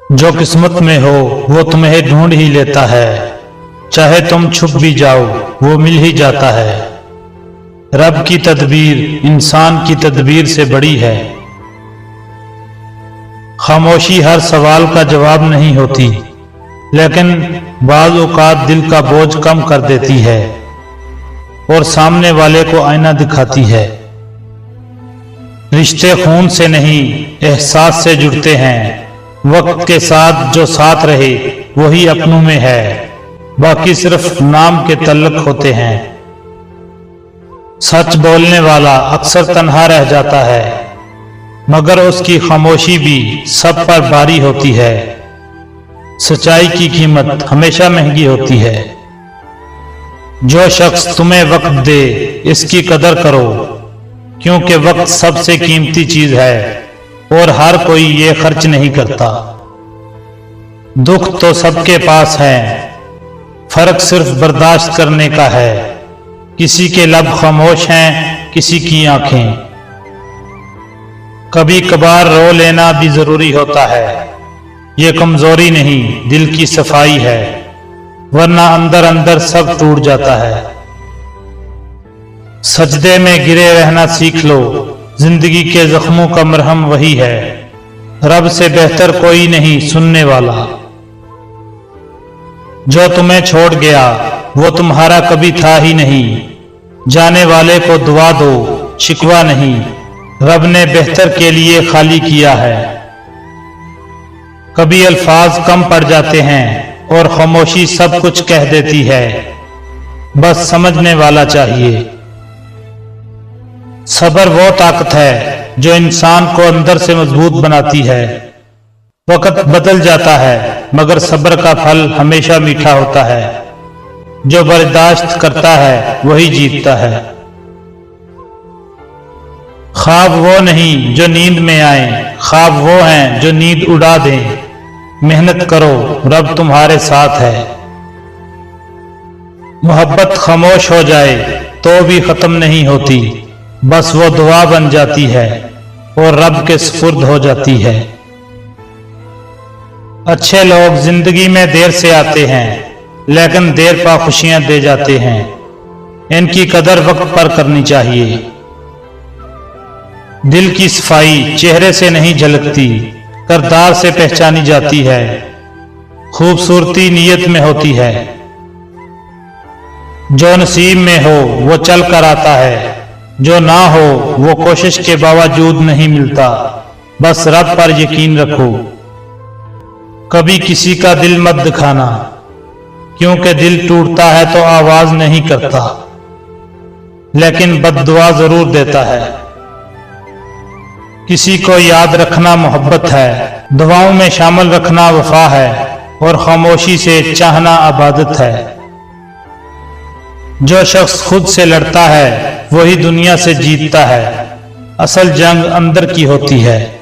जो किस्मत में हो वो तुम्हें ढूंढ ही लेता है, चाहे तुम छुप भी जाओ वो मिल ही जाता है। रब की तदबीर इंसान की तदबीर से बड़ी है। खामोशी हर सवाल का जवाब नहीं होती, लेकिन बाज़ औक़ात दिल का बोझ कम कर देती है और सामने वाले को आईना दिखाती है। रिश्ते खून से नहीं एहसास से जुड़ते हैं। वक्त के साथ जो साथ रहे वही अपनों में है, बाकी सिर्फ नाम के तल्लुक होते हैं। सच बोलने वाला अक्सर तन्हा रह जाता है, मगर उसकी खामोशी भी सब पर भारी होती है। सच्चाई की कीमत हमेशा महंगी होती है। जो शख्स तुम्हें वक्त दे इसकी कदर करो, क्योंकि वक्त सबसे कीमती चीज है और हर कोई ये खर्च नहीं करता। दुख तो सबके पास है, फर्क सिर्फ बर्दाश्त करने का है। किसी के लब खामोश हैं, किसी की आंखें। कभी कभार रो लेना भी जरूरी होता है। ये कमजोरी नहीं, दिल की सफाई है, वरना अंदर अंदर सब टूट जाता है। सजदे में गिरे रहना सीख लो, जिंदगी के जख्मों का मरहम वही है। रब से बेहतर कोई नहीं सुनने वाला। जो तुम्हें छोड़ गया वो तुम्हारा कभी था ही नहीं। जाने वाले को दुआ दो, शिकवा नहीं। रब ने बेहतर के लिए खाली किया है। कभी अल्फाज कम पड़ जाते हैं और खामोशी सब कुछ कह देती है। बस समझने वाला चाहिए। सब्र वो ताकत है जो इंसान को अंदर से मजबूत बनाती है। वक्त बदल जाता है, मगर सब्र का फल हमेशा मीठा होता है। जो बर्दाश्त करता है वही जीतता है। ख्वाब वो नहीं जो नींद में आए, ख्वाब वो हैं जो नींद उड़ा दें। मेहनत करो, रब तुम्हारे साथ है। मोहब्बत खामोश हो जाए तो भी खत्म नहीं होती, बस वो दुआ बन जाती है और रब के सुपुर्द हो जाती है। अच्छे लोग जिंदगी में देर से आते हैं, लेकिन देर पा खुशियां दे जाते हैं। इनकी कदर वक्त पर करनी चाहिए। दिल की सफाई चेहरे से नहीं झलकती, किरदार से पहचानी जाती है। खूबसूरती नीयत में होती है। जो नसीब में हो वो चल कर आता है, जो ना हो वो कोशिश के बावजूद नहीं मिलता। बस रब पर यकीन रखो। कभी किसी का दिल मत दिखाना, क्योंकि दिल टूटता है तो आवाज नहीं करता, लेकिन बद्दुआ जरूर देता है। किसी को याद रखना मोहब्बत है, दुआओं में शामिल रखना वफा है, और खामोशी से चाहना इबादत है। जो शख्स खुद से लड़ता है वही दुनिया से जीतता है। असल जंग अंदर की होती है।